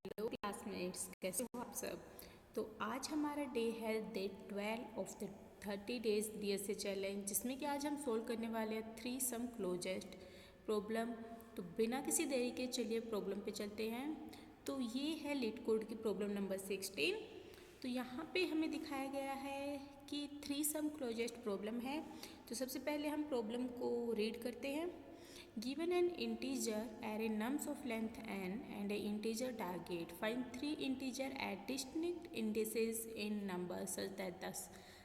Hello classmates, कैसे हो आप सब। तो आज हमारा डे है day 12 of the 30 days DSA challenge, जिसमें कि आज हम सोल्व करने वाले हैं 3 सम क्लोजेस्ट प्रॉब्लम। तो बिना किसी देरी के चलिए प्रॉब्लम पे चलते हैं। तो ये है लीड कोड की प्रॉब्लम नंबर 16। तो यहाँ पे हमें दिखाया गया है कि 3 सम क्लोजेस्ट प्रॉब्लम है। तो सबसे पहले हम प्रॉब्लम को रीड करते हैं। Given an integer array nums of length n and an integer target, find 3 integer at distinct indices in number such that the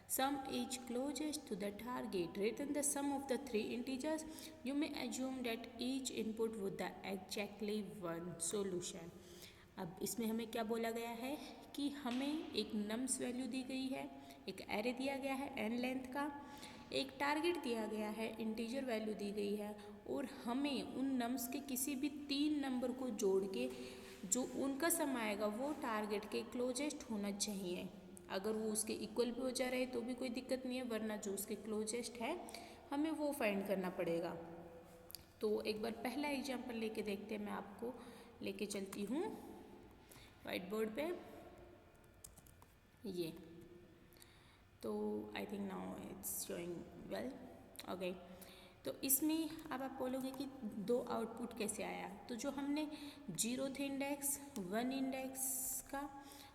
sum is closest to the target. Return the sum of the 3 integers. You may assume that each input would the exactly one solution. अब इसमें हमें क्या बोला गया है कि हमें एक नम्स वैल्यू दी गई है, एक एरे दिया गया है n लेंथ का, एक टारगेट दिया गया है, इंटीजर वैल्यू दी गई है, और हमें उन नम्स के किसी भी 3 नंबर को जोड़ के जो उनका सम आएगा वो टारगेट के क्लोजेस्ट होना चाहिए। अगर वो उसके इक्वल भी हो जा रहे तो भी कोई दिक्कत नहीं है, वरना जो उसके क्लोजेस्ट है हमें वो फाइंड करना पड़ेगा। तो एक बार पहला एग्जाम्पल लेके देखते हैं। मैं आपको लेके चलती हूँ वाइट बोर्ड पे। ये तो I think now it's showing well. Okay, तो इसमें अब आप बोलोगे कि 2 आउटपुट कैसे आया। तो जो हमने 0th इंडेक्स, 1 इंडेक्स का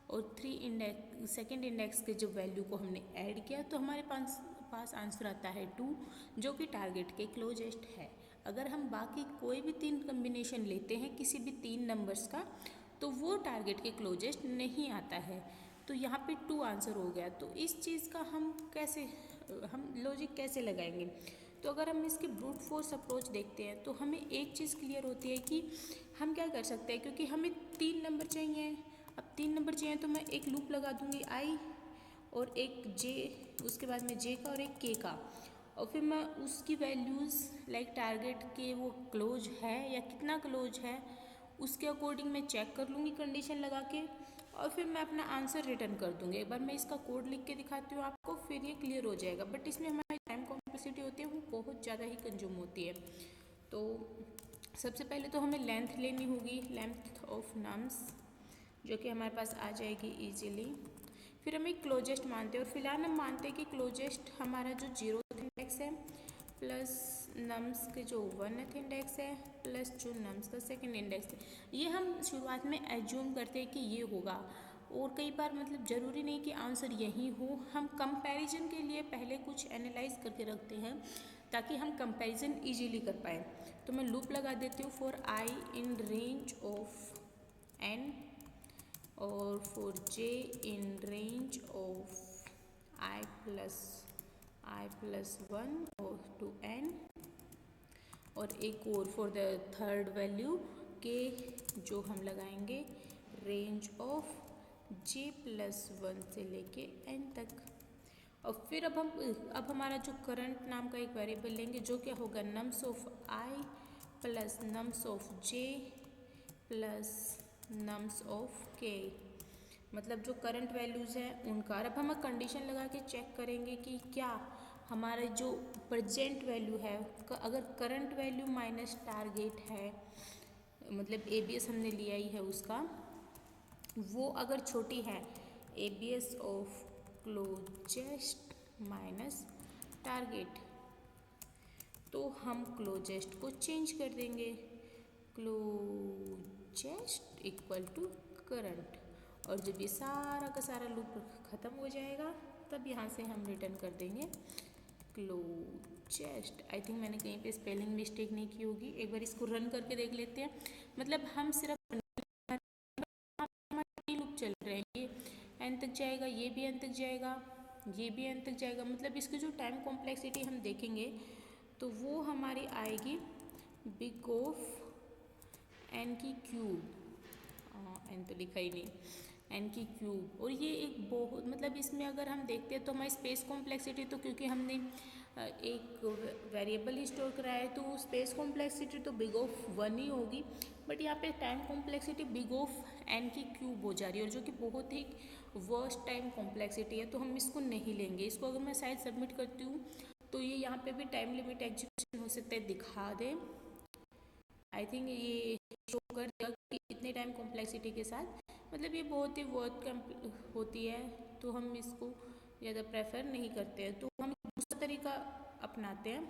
और 3 इंडेक्स सेकेंड इंडेक्स के जो वैल्यू को हमने ऐड किया तो हमारे पास आंसर आता है 2, जो कि टारगेट के क्लोजेस्ट है। अगर हम बाकी कोई भी 3 कम्बिनेशन लेते हैं किसी भी 3 नंबर्स का तो वो टारगेट के क्लोजेस्ट नहीं आता है। तो यहाँ पे 2 आंसर हो गया। तो इस चीज़ का हम लॉजिक कैसे लगाएंगे। तो अगर हम इसकी ब्रूट फोर्स अप्रोच देखते हैं तो हमें एक चीज़ क्लियर होती है कि हम क्या कर सकते हैं, क्योंकि हमें 3 नंबर चाहिए। अब 3 नंबर चाहिए तो मैं एक लूप लगा दूंगी आई और एक जे, उसके बाद में जे का और एक के का, और फिर मैं उसकी वैल्यूज़ लाइक टारगेट के वो क्लोज है या कितना क्लोज है उसके अकॉर्डिंग मैं चेक कर लूँगी कंडीशन लगा के, और फिर मैं अपना आंसर रिटर्न कर दूँगी। एक बार मैं इसका कोड लिख के दिखाती हूँ आपको, फिर ये क्लियर हो जाएगा। बट इसमें हमारी टाइम कॉम्प्लेक्सिटी होती है वो बहुत ज़्यादा ही कंज्यूम होती है। तो सबसे पहले तो हमें लेंथ लेनी होगी, लेंथ ऑफ नम्स, जो कि हमारे पास आ जाएगी ईजीली। फिर हम एक क्लोजेस्ट मानते हैं, और फिलहाल हम मानते हैं कि क्लोजेस्ट हमारा जो 0th इंडेक्स है प्लस नम्स के जो 1th इंडेक्स है प्लस जो नम्स का सेकंड इंडेक्स है, ये हम शुरुआत में एज्यूम करते हैं कि ये होगा। और कई बार मतलब ज़रूरी नहीं कि आंसर यही हो, हम कंपैरिजन के लिए पहले कुछ एनालाइज करके रखते हैं ताकि हम कंपैरिजन इजीली कर पाएँ। तो मैं लूप लगा देती हूँ for I in range of n और for j in range of i plus 1 और टू n, और एक और फॉर द थर्ड वैल्यू के, जो हम लगाएंगे रेंज ऑफ j प्लस 1 से लेके n तक। और फिर अब हमारा जो करंट नाम का एक वेरिएबल लेंगे, जो क्या होगा nums of i plus nums of j plus nums of k, मतलब जो करंट वैल्यूज़ हैं उनका। अब हम कंडीशन लगा के चेक करेंगे कि क्या हमारा जो प्रेजेंट वैल्यू है, अगर करंट वैल्यू माइनस टारगेट है, मतलब एबीएस हमने लिया ही है उसका, वो अगर छोटी है ABS of closest minus target, तो हम क्लोजेस्ट को चेंज कर देंगे, क्लोजेस्ट इक्वल टू करंट। और जब ये सारा का सारा लूप ख़त्म हो जाएगा तब यहाँ से हम रिटर्न कर देंगे क्लोजेस्ट। आई थिंक मैंने कहीं पे स्पेलिंग मिस्टेक नहीं की होगी। एक बार इसको रन करके देख लेते हैं। मतलब हम सिर्फ लूप चल रहे हैं, ये एन तक जाएगा, ये भी एन तक जाएगा, ये भी एन तक जाएगा। मतलब इसकी जो टाइम कॉम्प्लेक्सिटी हम देखेंगे तो वो हमारी आएगी बिग ऑफ एन की क्यूब, एन तो लिखा ही नहीं, एन की क्यूब। और ये एक बहुत मतलब इसमें अगर हम देखते हैं तो हमारी स्पेस कॉम्प्लेक्सिटी, तो क्योंकि हमने एक वेरिएबल ही स्टोर कराया है तो स्पेस कॉम्प्लेक्सिटी तो बिग ऑफ 1 ही होगी, बट यहाँ पे time complexity big of n की क्यूब हो जा रही है, और जो कि बहुत ही वर्स्ट टाइम कॉम्प्लेक्सिटी है, तो हम इसको नहीं लेंगे। इसको अगर मैं शायद सबमिट करती हूँ तो ये यहाँ पे भी टाइम लिमिट एग्जीक्यूशन हो सकता है दिखा दे। आई थिंक ये शो कर दिया कि इतने टाइम कॉम्प्लेक्सिटी के साथ, मतलब ये बहुत ही वर्क होती है, तो हम इसको ज़्यादा प्रेफर नहीं करते हैं। तो हम दूसरा तरीका अपनाते हैं,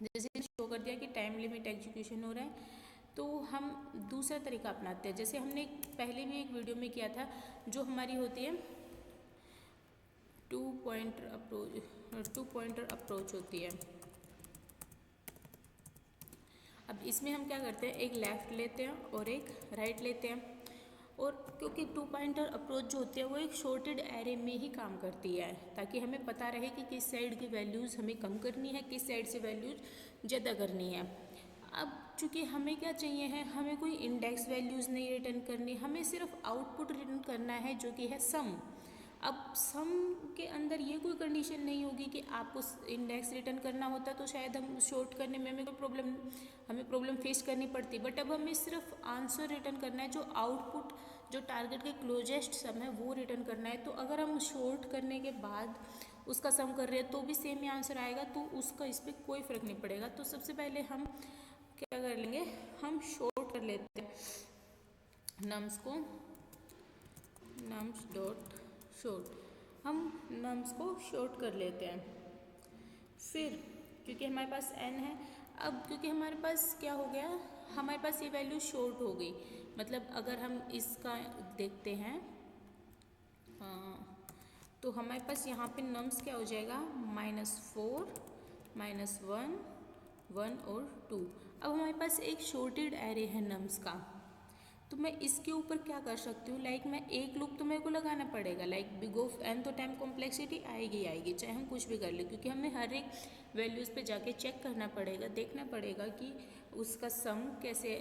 जैसे शो कर दिया कि टाइम लिमिट एग्जीक्यूशन हो रहा है, तो हम दूसरा तरीका अपनाते हैं। जैसे हमने पहले भी एक वीडियो में किया था, जो हमारी होती है टू पॉइंटर अप्रोच होती है। अब इसमें हम क्या करते हैं, एक लेफ़्ट लेते हैं और एक राइट लेते हैं, और क्योंकि टू पॉइंटर अप्रोच जो होती है वो एक शॉर्टेड एरे में ही काम करती है, ताकि हमें पता रहे कि किस साइड की वैल्यूज़ हमें कम करनी है, किस साइड से वैल्यूज़ ज़्यादा करनी है। अब चूँकि हमें क्या चाहिए है, हमें कोई इंडेक्स वैल्यूज़ नहीं रिटर्न करनी, हमें सिर्फ आउटपुट रिटर्न करना है जो कि है सम। अब सम के अंदर ये कोई कंडीशन नहीं होगी कि आपको इंडेक्स रिटर्न करना होता, तो शायद हम शॉर्ट करने में हमें प्रॉब्लम फेस करनी पड़ती। बट अब हमें सिर्फ आंसर रिटर्न करना है, जो आउटपुट जो टारगेट के क्लोजेस्ट सम है वो रिटर्न करना है। तो अगर हम शॉर्ट करने के बाद उसका सम कर रहे हैं तो भी सेम ही आंसर आएगा, तो उसका इस पर कोई फ़र्क नहीं पड़ेगा। तो सबसे पहले हम क्या कर लेंगे, हम शॉर्ट कर लेते हैं नम्स को, नम्स डॉट शॉर्ट, हम नम्स को शॉर्ट कर लेते हैं। फिर क्योंकि हमारे पास n है, अब क्योंकि हमारे पास क्या हो गया, हमारे पास ये वैल्यू शॉर्ट हो गई, मतलब अगर हम इसका देखते हैं तो हमारे पास यहाँ पे नम्स क्या हो जाएगा, -4, -1, 1 और 2। अब हमारे पास एक शॉर्टेड एरे है नम्स का, तो मैं इसके ऊपर क्या कर सकती हूँ, लाइक मैं एक लूप तो मेरे को लगाना पड़ेगा, लाइक बिग ऑफ n, तो टाइम कॉम्प्लेक्सिटी आएगी चाहे हम कुछ भी कर ले, क्योंकि हमें हर एक वैल्यूज़ पे जाके चेक करना पड़ेगा, देखना पड़ेगा कि उसका सम कैसे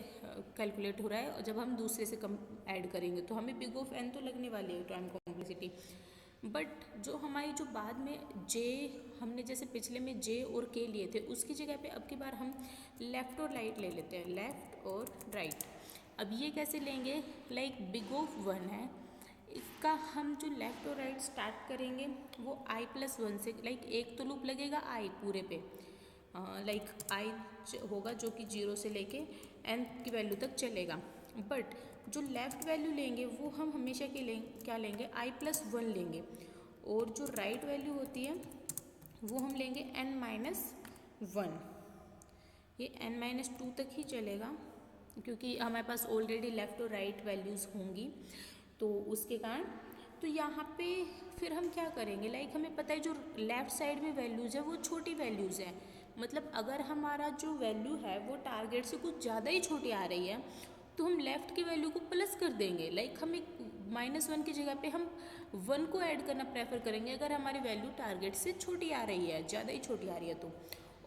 कैलकुलेट हो रहा है, और जब हम दूसरे से कम ऐड करेंगे तो हमें बिग ऑफ n तो लगने वाली है टाइम कॉम्प्लेक्सिटी। बट जो हमारी जो बाद में j, हमने जैसे पिछले में j और k लिए थे, उसकी जगह पे अब की बार हम लेफ़्ट और राइट ले लेते हैं, लेफ़्ट और राइट। अब ये कैसे लेंगे, लाइक बिग ऑफ 1 है, इसका हम जो लेफ़्ट और राइट स्टार्ट करेंगे वो i+1 से, लाइक एक तो लूप लगेगा i पूरे पे, लाइक i होगा जो कि 0 से लेके n की वैल्यू तक चलेगा। बट जो लेफ़्ट वैल्यू लेंगे वो हम हमेशा के क्या लेंगे, i+1 लेंगे, और जो राइट वैल्यू होती है वो हम लेंगे n-1, ये n-2 तक ही चलेगा, क्योंकि हमारे पास ऑलरेडी लेफ़्ट और राइट वैल्यूज़ होंगी, तो उसके कारण। तो यहाँ पे फिर हम क्या करेंगे, लाइक हमें पता है जो लेफ़्ट साइड में वैल्यूज़ है वो छोटी वैल्यूज़ है, मतलब अगर हमारा जो वैल्यू है वो टारगेट से कुछ ज़्यादा ही छोटी आ रही है, तो हम लेफ़्ट की वैल्यू को प्लस कर देंगे, लाइक हम एक -1 की जगह पे हम 1 को ऐड करना प्रेफर करेंगे, अगर हमारी वैल्यू टारगेट से छोटी आ रही है, ज़्यादा ही छोटी आ रही है तो।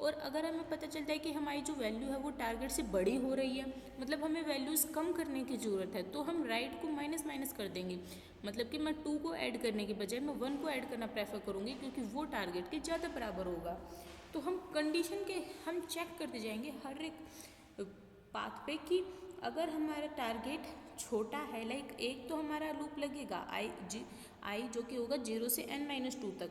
और अगर हमें पता चलता है कि हमारी जो वैल्यू है वो टारगेट से बड़ी हो रही है, मतलब हमें वैल्यूज़ कम करने की ज़रूरत है, तो हम राइट को माइनस कर देंगे, मतलब कि मैं 2 को ऐड करने के बजाय मैं 1 को ऐड करना प्रेफर करूँगी, क्योंकि वो टारगेट के ज़्यादा बराबर होगा। तो हम कंडीशन के हम चेक करते जाएंगे हर एक पाथ पे कि अगर हमारा टारगेट छोटा है, लाइक एक तो हमारा लूप लगेगा आई जो कि होगा 0 से n-2 तक।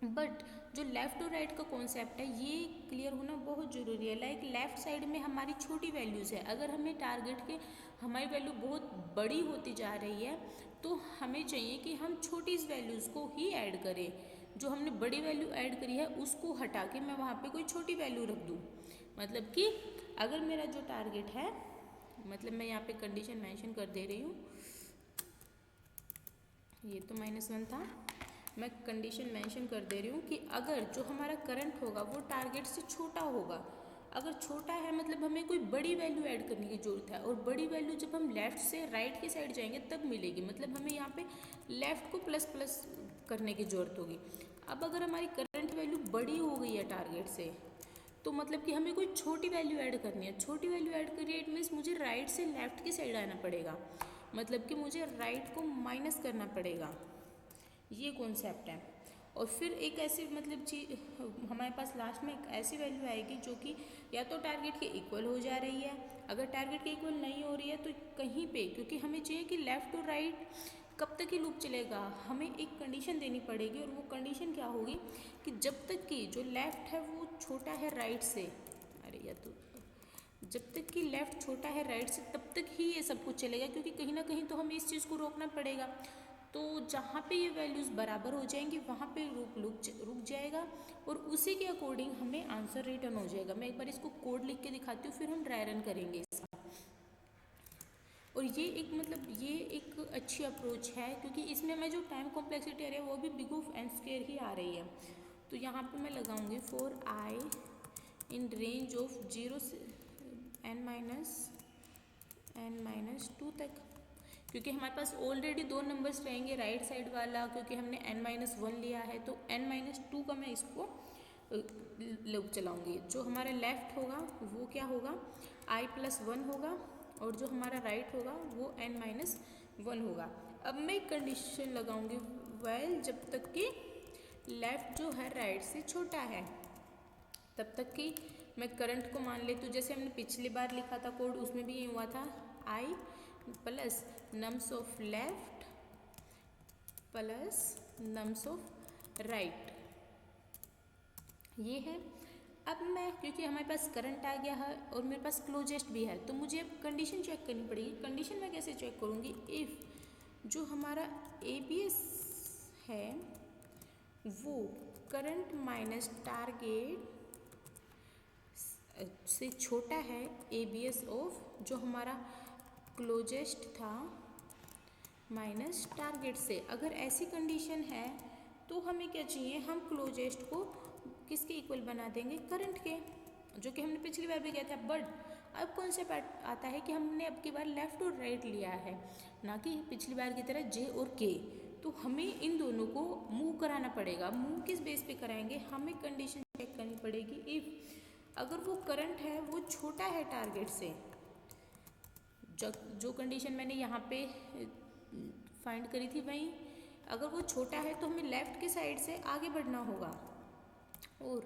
बट जो लेफ़्ट और राइट का कॉन्सेप्ट है ये क्लियर होना बहुत ज़रूरी है, लाइक लेफ़्ट साइड में हमारी छोटी वैल्यूज़ है, अगर हमें टारगेट के हमारी वैल्यू बहुत बड़ी होती जा रही है, तो हमें चाहिए कि हम छोटी वैल्यूज़ को ही ऐड करें, जो हमने बड़ी वैल्यू ऐड करी है उसको हटा के मैं वहाँ पे कोई छोटी वैल्यू रख दूँ। मतलब कि अगर मेरा जो टारगेट है, मतलब मैं यहाँ पे कंडीशन मेंशन कर दे रही हूँ, ये तो -1 था, मैं कंडीशन मेंशन कर दे रही हूँ कि अगर जो हमारा करंट होगा वो टारगेट से छोटा होगा, अगर छोटा है मतलब हमें कोई बड़ी वैल्यू ऐड करने की ज़रूरत है, और बड़ी वैल्यू जब हम लेफ़्ट से राइट की साइड जाएंगे तब मिलेगी, मतलब हमें यहाँ पे लेफ़्ट को प्लस करने की ज़रूरत होगी। अब अगर हमारी करंट वैल्यू बड़ी हो गई है टारगेट से, तो मतलब कि हमें कोई छोटी वैल्यू ऐड करनी है, छोटी वैल्यू ऐड करी है, इट मीन्स मुझे राइट से लेफ़्ट की साइड आना पड़ेगा, मतलब कि मुझे राइट को माइनस करना पड़ेगा, ये कॉन्सेप्ट है। और फिर एक ऐसी मतलब चीज हमारे पास लास्ट में एक ऐसी वैल्यू आएगी जो कि या तो टारगेट के इक्वल हो जा रही है, अगर टारगेट के इक्वल नहीं हो रही है तो कहीं पे, क्योंकि हमें चाहिए कि लेफ़्ट और राइट कब तक ही लूप चलेगा, हमें एक कंडीशन देनी पड़ेगी, और वो कंडीशन क्या होगी कि जब तक कि जो लेफ़्ट है वो छोटा है राइट से, अरे या तो जब तक कि लेफ़्ट छोटा है राइट से तब तक ही ये सब कुछ चलेगा, क्योंकि कहीं ना कहीं तो हमें इस चीज़ को रोकना पड़ेगा। तो जहाँ पे ये वैल्यूज़ बराबर हो जाएंगी वहाँ पे रुक जाएगा और उसी के अकॉर्डिंग हमें आंसर रिटर्न हो जाएगा। मैं एक बार इसको कोड लिख के दिखाती हूँ, फिर हम ड्राई रन करेंगे इसका। और ये एक अच्छी अप्रोच है, क्योंकि इसमें मैं जो टाइम कॉम्प्लेक्सिटी आ रही है वो भी बिग ऑफ एन स्क्वेयर ही आ रही है। तो यहाँ पे मैं लगाऊंगी for I in range of 0 से n माइनस 2 तक, क्योंकि हमारे पास ऑलरेडी दो नंबर्स रहेंगे राइट साइड वाला, क्योंकि हमने n-1 लिया है। तो n-2 का मैं इसको लूप चलाऊंगी। जो हमारा लेफ्ट होगा वो क्या होगा, i+1 होगा, और जो हमारा राइट होगा वो n-1 होगा। अब मैं एक कंडीशन लगाऊंगी, वेल जब तक कि लेफ्ट जो है राइट से छोटा है तब तक कि मैं करंट को मान ले। तो जैसे हमने पिछली बार लिखा था कोड, उसमें भी ये हुआ था i plus nums of left plus nums of right, ये है। अब मैं, क्योंकि हमारे पास करंट आ गया है और मेरे पास क्लोजेस्ट भी है, तो मुझे अब कंडीशन चेक करनी पड़ेगी। कंडीशन मैं कैसे चेक करूँगी, इफ़ जो हमारा ABS है वो करंट माइनस टारगेट से छोटा है ABS ऑफ जो हमारा क्लोजेस्ट था माइनस टारगेट से। अगर ऐसी कंडीशन है तो हमें क्या चाहिए, हम क्लोजेस्ट को किसके इक्वल बना देंगे, करंट के, जो कि हमने पिछली बार भी किया था। बट अब कॉन्सेप्ट आता है कि हमने अब की बार लेफ़्ट और राइट लिया है, ना कि पिछली बार की तरह J और K। तो हमें इन दोनों को मूव कराना पड़ेगा। मूव किस बेस पे कराएंगे, हमें कंडीशन चेक करनी पड़ेगी। इफ़ अगर वो करंट है वो छोटा है टारगेट से, जो कंडीशन मैंने यहाँ पे फाइंड करी थी वहीं, अगर वो छोटा है तो हमें लेफ़्ट की साइड से आगे बढ़ना होगा। और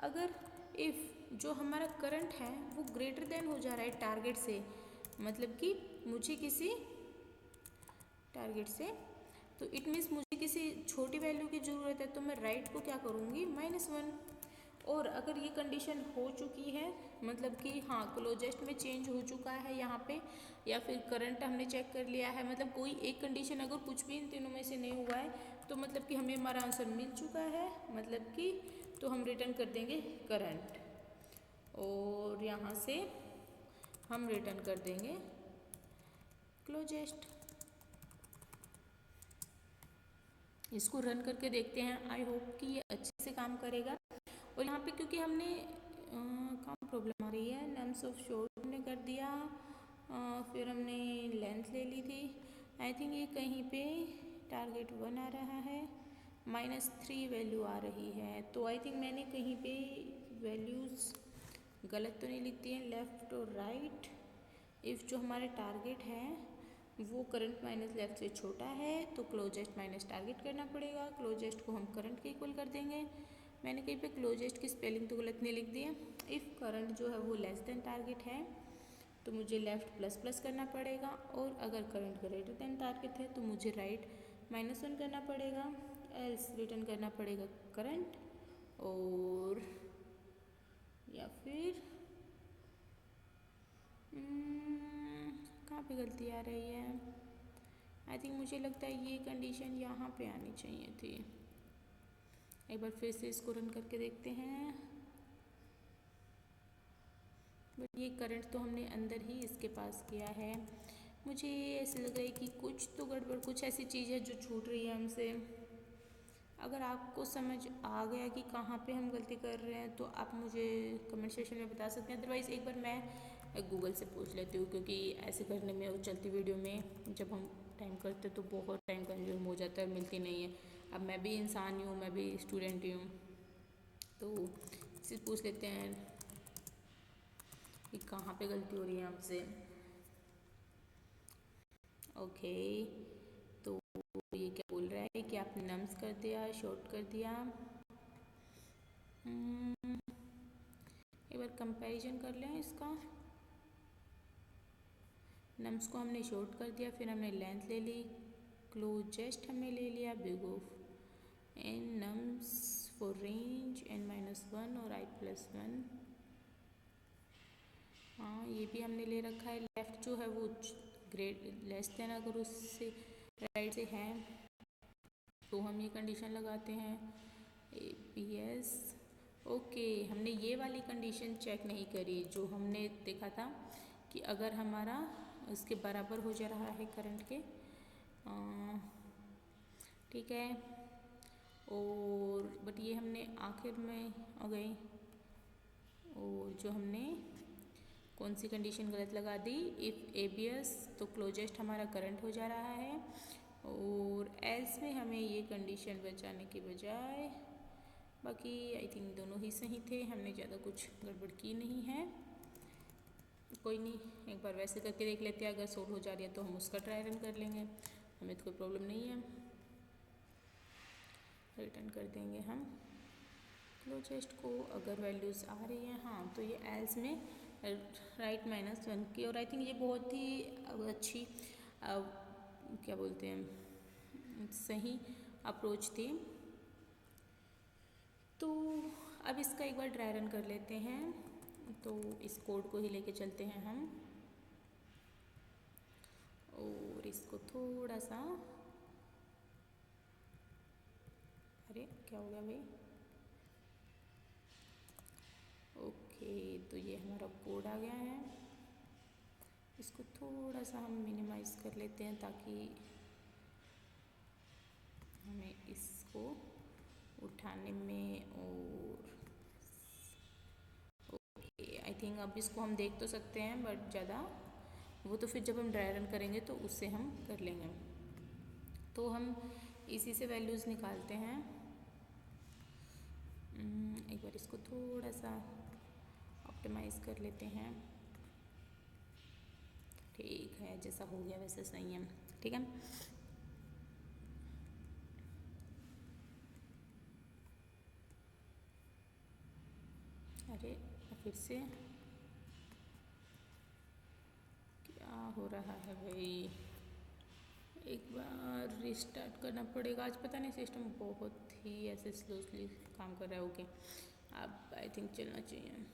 अगर इफ़ जो हमारा करंट है वो ग्रेटर देन हो जा रहा है टारगेट से, मतलब कि मुझे किसी टारगेट से, तो इट मीन्स मुझे किसी छोटी वैल्यू की ज़रूरत है, तो मैं राइट को क्या करूँगी, -1। और अगर ये कंडीशन हो चुकी है, मतलब कि हाँ क्लोजेस्ट में चेंज हो चुका है यहाँ पे, या फिर करंट हमने चेक कर लिया है, मतलब कोई एक कंडीशन अगर कुछ भी इन तीनों में से नहीं हुआ है, तो मतलब कि हमें हमारा आंसर मिल चुका है। मतलब कि तो हम रिटर्न कर देंगे करंट, और यहाँ से हम रिटर्न कर देंगे क्लोजेस्ट। इसको रन करके देखते हैं, आई होप कि ये अच्छे से काम करेगा। और यहाँ पे क्योंकि हमने कहाँ प्रॉब्लम आ रही है, नम्स ऑफ शॉर्ट हमने कर दिया, फिर हमने लेंथ ले ली थी। आई थिंक ये कहीं पे टारगेट 1 आ रहा है, -3 वैल्यू आ रही है। तो आई थिंक मैंने कहीं पे वैल्यूज़ गलत तो नहीं लिख दी हैं, लेफ़्ट और राइट। इफ़ जो हमारे टारगेट है वो करंट माइनस लेफ्ट से छोटा है तो क्लोजेस्ट माइनस टारगेट करना पड़ेगा। क्लोजेस्ट को हम करंट के इक्वल कर देंगे। मैंने कहीं पे क्लोजेस्ट की स्पेलिंग तो गलत नहीं लिख दी है। इफ़ करंट जो है वो लेस देन टारगेट है तो मुझे लेफ़्ट प्लस प्लस करना पड़ेगा, और अगर करंट ग्रेटर देन टारगेट है तो मुझे राइट -1 करना पड़ेगा, एल्स रिटर्न करना पड़ेगा करंट। और या फिर कहाँ पे गलती आ रही है, आई थिंक मुझे लगता है ये कंडीशन यहाँ पे आनी चाहिए थी। एक बार फिर से इसको रन करके देखते हैं, बट ये करंट तो हमने अंदर ही इसके पास किया है। मुझे ऐसे लग रहा है कि कुछ तो गड़बड़, कुछ ऐसी चीज़ है जो छूट रही है हमसे। अगर आपको समझ आ गया कि कहाँ पे हम गलती कर रहे हैं तो आप मुझे कमेंट सेक्शन में बता सकते हैं। अदरवाइज़ एक बार मैं गूगल से पूछ लेती हूँ, क्योंकि ऐसे करने में और चलती वीडियो में जब हम टाइम करते तो बहुत टाइम कंज्यूम हो जाता है, मिलती नहीं है। अब मैं भी इंसान ही हूँ, मैं भी स्टूडेंट ही हूँ, तो इससे पूछ लेते हैं कि कहाँ पे गलती हो रही है हमसे। ओके, तो ये क्या बोल रहा है कि आपने नम्स कर दिया, शॉर्ट कर दिया। एक बार कंपैरिजन कर लें इसका। नम्स को हमने शॉर्ट कर दिया, फिर हमने लेंथ ले ली, क्लोजेस्ट हमने ले लिया big of n nums for range n-1 और i+1, हाँ ये भी हमने ले रखा है। लेफ्ट जो है वो ग्रेट लेस देन अगर उससे राइट से है तो हम ये कंडीशन लगाते हैं APS। ओके, हमने ये वाली कंडीशन चेक नहीं करी जो हमने देखा था कि अगर हमारा इसके बराबर हो जा रहा है करंट के, ठीक है। और बट ये हमने आखिर में हो गई, और जो हमने कौन सी कंडीशन गलत लगा दी, इफ़ ABS तो क्लोजेस्ट हमारा करंट हो जा रहा है, और एल्स में हमें ये कंडीशन बचाने के बजाय, बाकी आई थिंक दोनों ही सही थे, हमने ज़्यादा कुछ गड़बड़ की नहीं है। कोई नहीं, एक बार वैसे करके देख लेते हैं, अगर सोल्व हो जा रही है तो हम उसका ट्राई रन कर लेंगे, हमें तो कोई प्रॉब्लम नहीं है। रिटर्न कर देंगे हम क्लोजेस्ट को, अगर वैल्यूज़ आ रही हैं। हाँ तो ये एल्स में राइट -1 की, और आई थिंक ये बहुत ही अच्छी क्या बोलते हैं सही अप्रोच थी। तो अब इसका एक बार ड्राई रन कर लेते हैं, तो इस कोड को ही लेके चलते हैं हम, और इसको थोड़ा सा, अरे क्या हो गया भाई, ओके तो ये हमारा कोड आ गया है। इसको थोड़ा सा हम मिनिमाइज कर लेते हैं ताकि हमें इसको उठाने में, और ओके आई थिंक अब इसको हम देख तो सकते हैं बट ज़्यादा वो तो फिर जब हम ड्राई रन करेंगे तो उससे हम कर लेंगे। तो हम इसी से वैल्यूज़ निकालते हैं। एक बार इसको थोड़ा सा ऑप्टिमाइज़ कर लेते हैं, ठीक है जैसा हो गया वैसे सही है, ठीक है। अरे फिर से क्या हो रहा है भाई, एक बार रिस्टार्ट करना पड़ेगा। आज पता नहीं सिस्टम बहुत ही ऐसे स्लोली काम कर रहा है। ओके अब आई थिंक चलना चाहिए।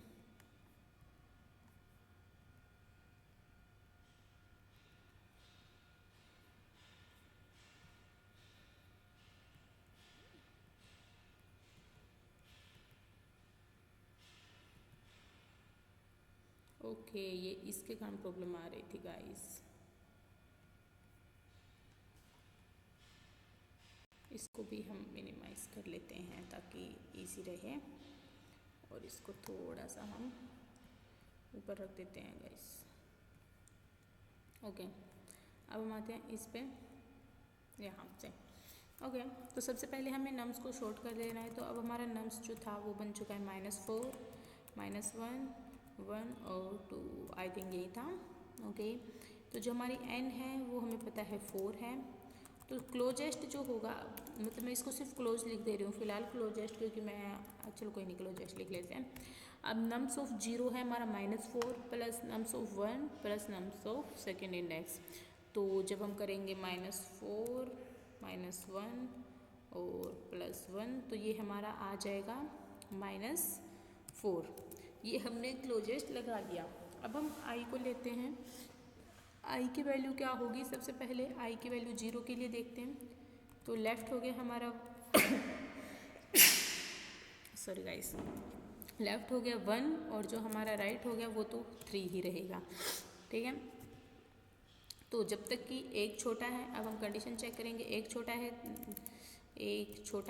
ओके ये इसके कारण प्रॉब्लम आ रही थी गाइस, इसको भी हम मिनिमाइज़ कर लेते हैं ताकि इजी रहे, और इसको थोड़ा सा हम ऊपर रख देते हैं गाइस। ओके अब हम आते हैं इस पे यहाँ से। ओके तो सबसे पहले हमें नम्स को शॉर्ट कर लेना है, तो अब हमारा नम्स जो था वो बन चुका है -4, -1, 1 और 2, आई थिंक यही था। ओके तो जो हमारी n है वो हमें पता है 4 है, तो क्लोजेस्ट जो होगा, मतलब मैं इसको सिर्फ क्लोज लिख दे रही हूँ फिलहाल, क्लोजेस्ट क्योंकि मैं, चलो कोई नहीं क्लोजेस्ट लिख लेते हैं। अब नम्स ऑफ 0 है हमारा -4 plus nums of 1 plus nums of second index, तो जब हम करेंगे -4 -1 और +1 तो ये हमारा आ जाएगा -4, ये हमने क्लोजेस्ट लगा दिया। अब हम i को लेते हैं, i की वैल्यू क्या होगी, सबसे पहले i की वैल्यू 0 के लिए देखते हैं, तो लेफ्ट हो गया हमारा सॉरी गाइस, लेफ्ट हो गया 1 और जो हमारा राइट हो गया वो तो 3 ही रहेगा, ठीक है। तो जब तक कि एक छोटा है, अब हम कंडीशन चेक करेंगे, एक छोटा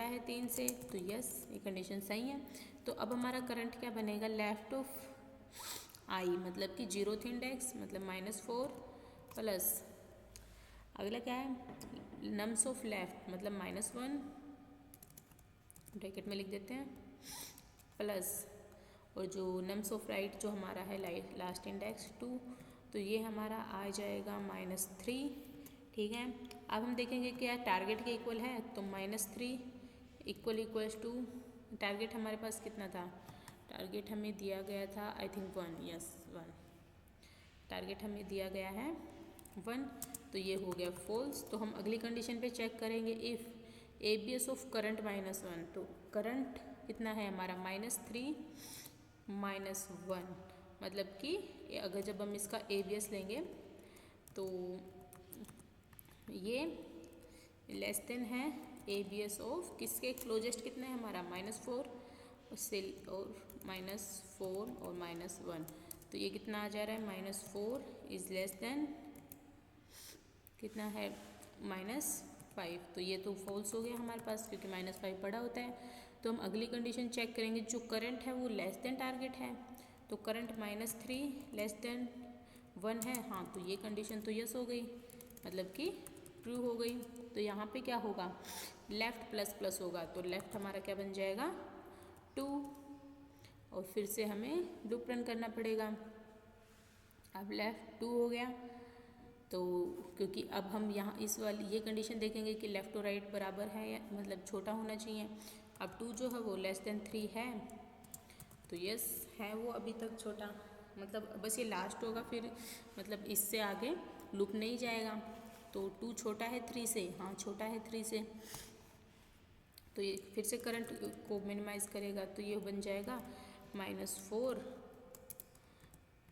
है 3 से, तो यस ये कंडीशन सही है। तो अब हमारा करंट क्या बनेगा, लेफ्ट ऑफ i मतलब कि 0th इंडेक्स मतलब -4 प्लस अगला क्या है, नम्स ऑफ लेफ्ट मतलब -1 ब्रैकेट में लिख देते हैं, प्लस और जो नम्स ऑफ राइट जो हमारा है लास्ट इंडेक्स 2, तो ये हमारा आ जाएगा -3, ठीक है। अब हम देखेंगे क्या टारगेट के इक्वल है, तो -3 इक्वल्स टू टारगेट हमारे पास कितना था, टारगेट हमें दिया गया था आई थिंक 1, यस 1 टारगेट हमें दिया गया है 1, तो ये हो गया फॉल्स। तो हम अगली कंडीशन पे चेक करेंगे, इफ़ ABS ऑफ करंट -1, तो करंट कितना है हमारा -3 -1 मतलब कि अगर जब हम इसका ABS लेंगे तो ये लेस देन है ABS ऑफ किसके, क्लोजेस्ट कितना है हमारा -4 उससे और -4 और -1, तो ये कितना आ जा रहा है -4 इज़ लेस देन कितना है -5, तो ये तो फॉल्स हो गया हमारे पास क्योंकि -5 बड़ा होता है। तो हम अगली कंडीशन चेक करेंगे, जो करंट है वो लेस देन टारगेट है, तो करंट -3 लेस देन 1 है, हाँ तो ये कंडीशन तो यस हो गई, मतलब कि ट्रू हो गई। तो यहाँ पे क्या होगा, लेफ्ट प्लस प्लस होगा, तो लेफ्ट हमारा क्या बन जाएगा 2, और फिर से हमें लूप रन करना पड़ेगा। अब लेफ्ट 2 हो गया, तो क्योंकि अब हम यहाँ इस वाली ये कंडीशन देखेंगे कि लेफ़्ट और राइट बराबर है या मतलब छोटा होना चाहिए। अब 2 जो है वो लेस देन 3 है, तो यस है वो अभी तक छोटा, मतलब बस ये लास्ट होगा, फिर मतलब इससे आगे लूप नहीं जाएगा। तो 2 छोटा है 3 से, हाँ छोटा है 3 से, तो ये फिर से करंट को मिनिमाइज़ करेगा, तो ये बन जाएगा -4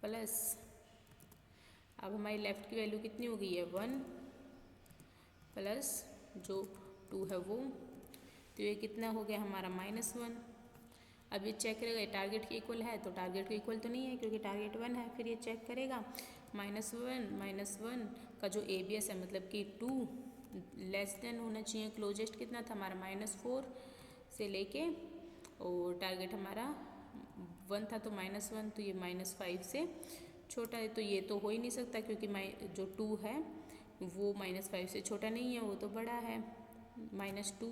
प्लस, अब हमारी लेफ़्ट की वैल्यू कितनी हो गई है 1 प्लस जो 2 है वो, तो ये कितना हो गया हमारा -1। अब ये चेक करेगा टारगेट के इक्वल है, तो टारगेट के इक्वल तो नहीं है क्योंकि टारगेट 1 है, फिर ये चेक करेगा -1 का जो ABS है मतलब कि 2 लेस देन होना चाहिए, क्लोजेस्ट कितना था हमारा -4 से लेके, और टारगेट हमारा 1 था तो -1, तो ये -5 से छोटा है, तो ये तो हो ही नहीं सकता क्योंकि जो 2 है वो -5 से छोटा नहीं है, वो तो बड़ा है, -2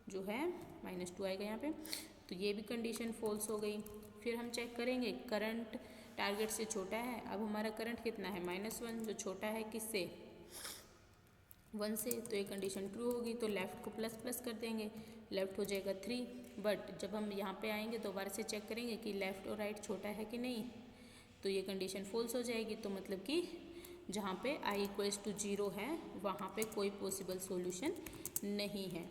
जो है -2 आएगा यहाँ पे, तो ये भी कंडीशन फॉल्स हो गई। फिर हम चेक करेंगे करंट टारगेट से छोटा है, अब हमारा करंट कितना है -1 जो छोटा है किससे 1 से, तो ये कंडीशन ट्रू होगी, तो लेफ़्ट को प्लस प्लस कर देंगे, लेफ़्ट हो जाएगा 3, बट जब हम यहाँ पे आएंगे दोबारा से चेक करेंगे कि लेफ़्ट और राइट छोटा है कि नहीं, तो ये कंडीशन फॉल्स हो जाएगी, तो मतलब कि जहाँ पे I = 0 है वहाँ पे कोई पॉसिबल सॉल्यूशन नहीं है।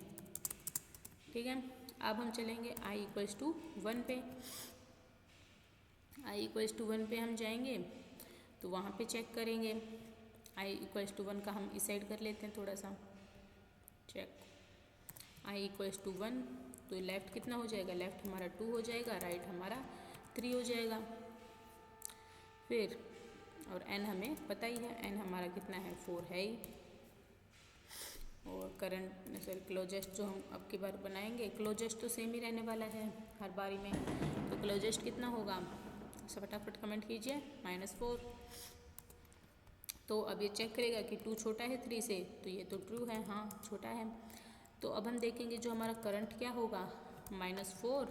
ठीक है, अब हम चलेंगे I = 1 पे, I = 1 पे हम जाएंगे तो वहाँ पे चेक करेंगे, I = 1 का हम इस साइड कर लेते हैं थोड़ा सा चेक, I = 1, तो लेफ़्ट कितना हो जाएगा, लेफ़्ट हमारा 2 हो जाएगा, राइट हमारा 3 हो जाएगा। फिर और n हमें पता ही है, n हमारा कितना है 4 है ही, और करंट सॉरी क्लोजेस्ट जो हम अब की बार बनाएंगे, क्लोजेस्ट तो सेम ही रहने वाला है हर बारी में, तो क्लोजेस्ट कितना होगा सब फटाफट कमेंट कीजिए -4। तो अब ये चेक करेगा कि 2 छोटा है 3 से, तो ये तो ट्रू है, हाँ छोटा है। तो अब हम देखेंगे जो हमारा करंट क्या होगा, -4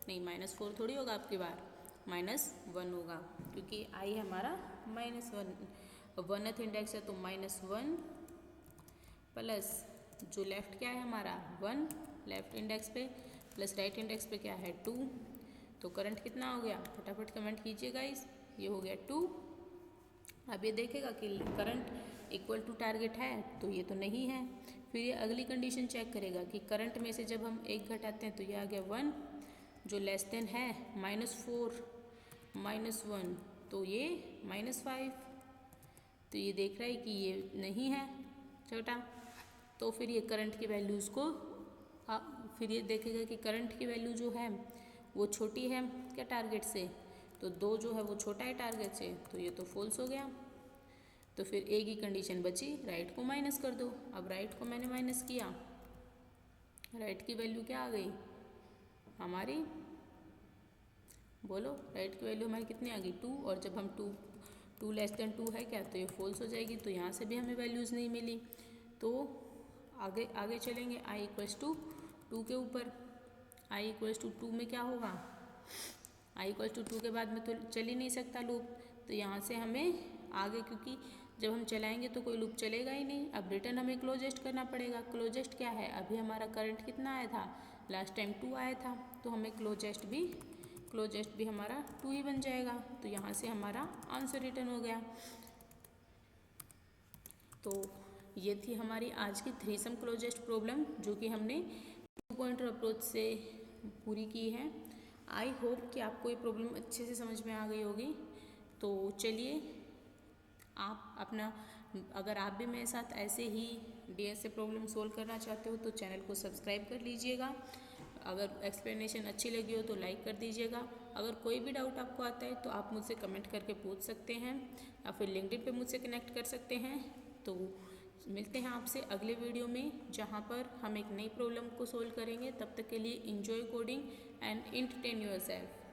नहीं -4 थोड़ी होगा आपकी बार, -1 होगा क्योंकि I हमारा -1 1th इंडेक्स है, तो -1 प्लस जो लेफ़्ट क्या है हमारा 1 लेफ़्ट इंडेक्स पे, प्लस राइट इंडेक्स पे क्या है 2, तो करंट कितना हो गया फटाफट कमेंट कीजिए गाइस, ये हो गया 2। अब ये देखेगा कि करंट इक्वल टू टारगेट है, तो ये तो नहीं है, फिर ये अगली कंडीशन चेक करेगा कि करंट में से जब हम 1 घटाते हैं तो ये आ गया 1, जो लेस देन है -4 -1, तो ये -5, तो ये देख रहा है कि ये नहीं है छोटा, तो फिर ये करंट की वैल्यूज़ को फिर ये देखेगा कि करंट की वैल्यू जो है वो छोटी है क्या टारगेट से, तो 2 जो है वो छोटा है टारगेट से, तो ये तो फॉल्स हो गया। तो फिर एक ही कंडीशन बची, राइट को माइनस कर दो। अब राइट को मैंने माइनस किया, राइट की वैल्यू क्या आ गई हमारी, बोलो राइट की वैल्यू हमारी कितनी आ गई 2, और जब हम 2 लेस देन 2 है क्या, तो ये फॉल्स हो जाएगी, तो यहाँ से भी हमें वैल्यूज़ नहीं मिली। तो आगे चलेंगे I = 2 के ऊपर, I = 2 में क्या होगा, I = 2 के बाद में तो चल ही नहीं सकता लूप, तो यहाँ से हमें आगे क्योंकि जब हम चलाएंगे तो कोई लूप चलेगा ही नहीं, अब रिटर्न हमें क्लोजेस्ट करना पड़ेगा। क्लोजेस्ट क्या है, अभी हमारा करंट कितना आया था लास्ट टाइम 2 आया था, तो हमें क्लोजेस्ट भी हमारा 2 ही बन जाएगा, तो यहाँ से हमारा आंसर रिटर्न हो गया। तो ये थी हमारी आज की 3 सम क्लोजेस्ट प्रॉब्लम जो कि हमने 2 पॉइंटर अप्रोच से पूरी की है। आई होप कि आपको ये प्रॉब्लम अच्छे से समझ में आ गई होगी। तो चलिए आप अपना, अगर आप भी मेरे साथ ऐसे ही डीएसए प्रॉब्लम सोल्व करना चाहते हो तो चैनल को सब्सक्राइब कर लीजिएगा। अगर एक्सप्लेनेशन अच्छी लगी हो तो लाइक कर दीजिएगा। अगर कोई भी डाउट आपको आता है तो आप मुझसे कमेंट करके पूछ सकते हैं या फिर लिंक्डइन पे मुझसे कनेक्ट कर सकते हैं। तो मिलते हैं आपसे अगले वीडियो में, जहाँ पर हम एक नई प्रॉब्लम को सोल्व करेंगे। तब तक के लिए enjoy coding and entertain yourself.